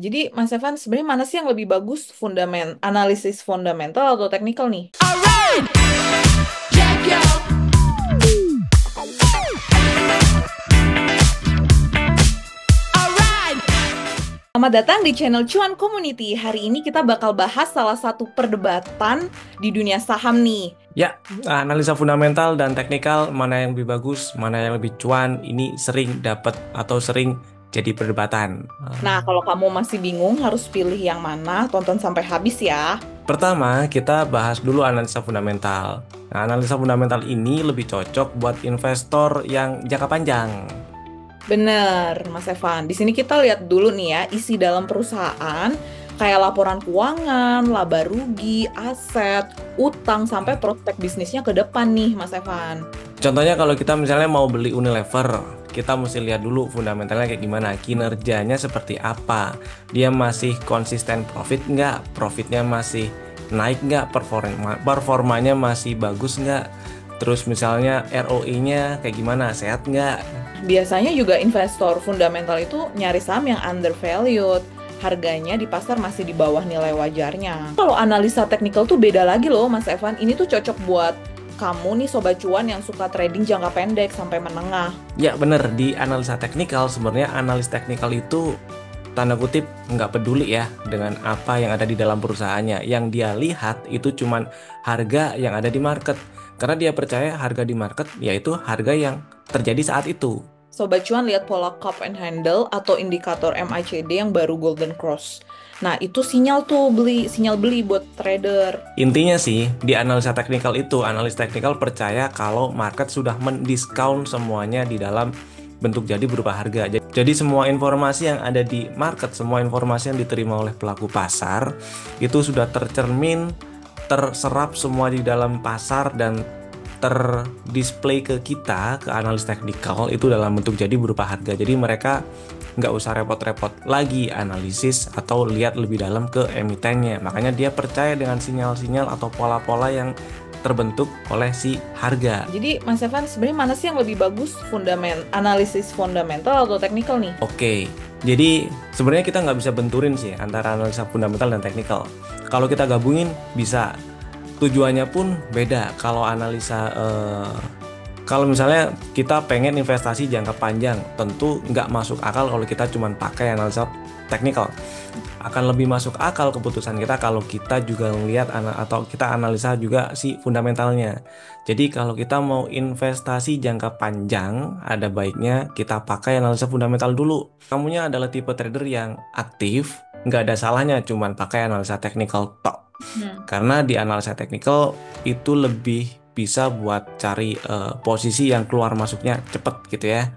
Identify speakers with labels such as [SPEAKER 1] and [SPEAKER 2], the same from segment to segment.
[SPEAKER 1] Jadi Mas Evan sebenarnya mana sih yang lebih bagus analisis fundamental atau teknikal nih? Selamat datang di channel Cuan Community. Hari ini kita bakal bahas salah satu perdebatan di dunia saham nih.
[SPEAKER 2] Ya, analisa fundamental dan teknikal mana yang lebih bagus, mana yang lebih cuan, ini sering dapat atau sering jadi perdebatan.
[SPEAKER 1] Nah, kalau kamu masih bingung harus pilih yang mana, tonton sampai habis ya.
[SPEAKER 2] Pertama, kita bahas dulu analisa fundamental. Nah, analisa fundamental ini lebih cocok buat investor yang jangka panjang.
[SPEAKER 1] Bener, Mas Evan. Di sini kita lihat dulu nih ya, isi dalam perusahaan, kayak laporan keuangan, laba rugi, aset, utang, sampai prospek bisnisnya ke depan nih, Mas Evan.
[SPEAKER 2] Contohnya kalau kita misalnya mau beli Unilever, kita mesti lihat dulu fundamentalnya kayak gimana, kinerjanya seperti apa, dia masih konsisten profit nggak, profitnya masih naik nggak, performanya masih bagus nggak, terus misalnya ROE-nya kayak gimana, sehat nggak.
[SPEAKER 1] Biasanya juga investor fundamental itu nyari saham yang undervalued. Harganya di pasar masih di bawah nilai wajarnya. Kalau analisa teknikal tuh beda lagi loh, Mas Evan. Ini tuh cocok buat kamu nih sobat cuan yang suka trading jangka pendek sampai menengah.
[SPEAKER 2] Ya bener, di analisa teknikal sebenarnya analis teknikal itu tanda kutip nggak peduli ya dengan apa yang ada di dalam perusahaannya. Yang dia lihat itu cuman harga yang ada di market. Karena dia percaya harga di market yaitu harga yang terjadi saat itu.
[SPEAKER 1] Sobat cuan lihat pola cup and handle atau indikator MACD yang baru Golden Cross. Nah, itu sinyal beli buat trader.
[SPEAKER 2] Intinya sih, di analisa teknikal itu, analis teknikal percaya kalau market sudah mendiskon semuanya di dalam bentuk jadi berupa harga. Jadi semua informasi yang ada di market, semua informasi yang diterima oleh pelaku pasar, itu sudah tercermin, terserap semua di dalam pasar dan terdisplay ke kita, ke analis teknikal itu dalam bentuk jadi berupa harga. Jadi mereka nggak usah repot-repot lagi analisis atau lihat lebih dalam ke emitennya. Makanya dia percaya dengan sinyal-sinyal atau pola-pola yang terbentuk oleh si harga.
[SPEAKER 1] Jadi Mas Evan sebenarnya mana sih yang lebih bagus analisis fundamental atau teknikal nih?
[SPEAKER 2] Oke, jadi sebenarnya kita nggak bisa benturin sih antara analisa fundamental dan teknikal. Kalau kita gabungin bisa. Tujuannya pun beda. Kalau analisa kalau misalnya kita pengen investasi jangka panjang, tentu nggak masuk akal kalau kita cuma pakai analisa teknikal. Akan lebih masuk akal keputusan kita kalau kita juga melihat atau kita analisa juga si fundamentalnya. Jadi kalau kita mau investasi jangka panjang, ada baiknya kita pakai analisa fundamental dulu. Kamunya adalah tipe trader yang aktif, nggak ada salahnya cuma pakai analisa teknikal tok. Karena di analisa teknikal itu lebih bisa buat cari posisi yang keluar masuknya cepet gitu ya.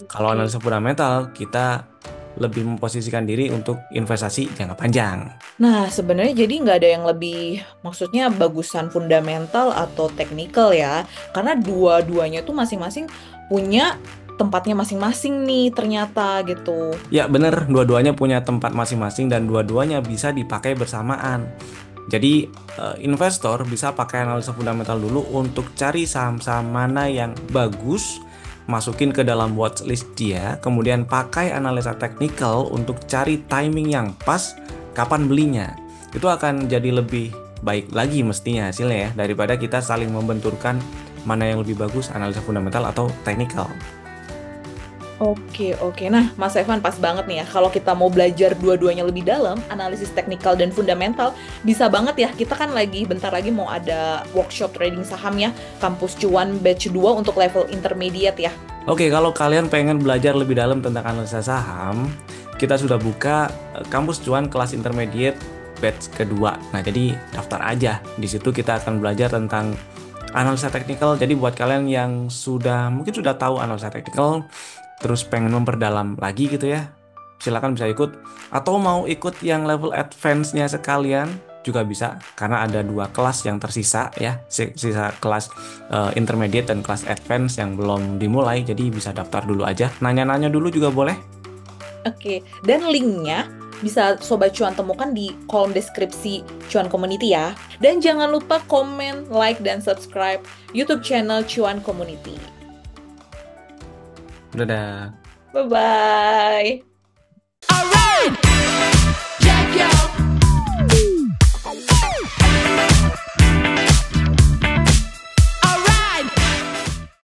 [SPEAKER 2] Kalau analisa fundamental kita lebih memposisikan diri untuk investasi jangka panjang.
[SPEAKER 1] Nah, sebenarnya jadi nggak ada yang lebih, maksudnya bagusan fundamental atau teknikal ya. Karena dua-duanya tuh masing-masing punya tempatnya masing-masing nih ternyata gitu.
[SPEAKER 2] Ya bener, dua-duanya punya tempat masing-masing dan dua-duanya bisa dipakai bersamaan. Jadi investor bisa pakai analisa fundamental dulu untuk cari saham-saham mana yang bagus, masukin ke dalam watchlist dia, kemudian pakai analisa teknikal untuk cari timing yang pas kapan belinya. Itu akan jadi lebih baik lagi mestinya hasilnya ya, daripada kita saling membenturkan mana yang lebih bagus, analisa fundamental atau teknikal.
[SPEAKER 1] Oke. Nah, Mas Evan pas banget nih ya. Kalau kita mau belajar dua-duanya lebih dalam, analisis teknikal dan fundamental, bisa banget ya. Kita kan bentar lagi mau ada workshop trading saham ya, Kampus Cuan Batch 2 untuk level intermediate ya.
[SPEAKER 2] Oke, kalau kalian pengen belajar lebih dalam tentang analisa saham, kita sudah buka Kampus Cuan kelas intermediate batch kedua. Nah, jadi daftar aja. Di situ kita akan belajar tentang analisa teknikal. Jadi buat kalian yang mungkin sudah tahu analisa teknikal, terus pengen memperdalam lagi gitu ya, silakan bisa ikut. Atau mau ikut yang level advance-nya sekalian juga bisa, karena ada 2 kelas yang tersisa ya, sisa kelas intermediate dan kelas advance yang belum dimulai. Jadi bisa daftar dulu aja, nanya-nanya dulu juga boleh.
[SPEAKER 1] Oke, dan linknya bisa Sobat Cuan temukan di kolom deskripsi Cuan Community ya. Dan jangan lupa komen, like, dan subscribe YouTube channel Cuan Community.
[SPEAKER 2] Dadah.
[SPEAKER 1] Bye-bye. Alright.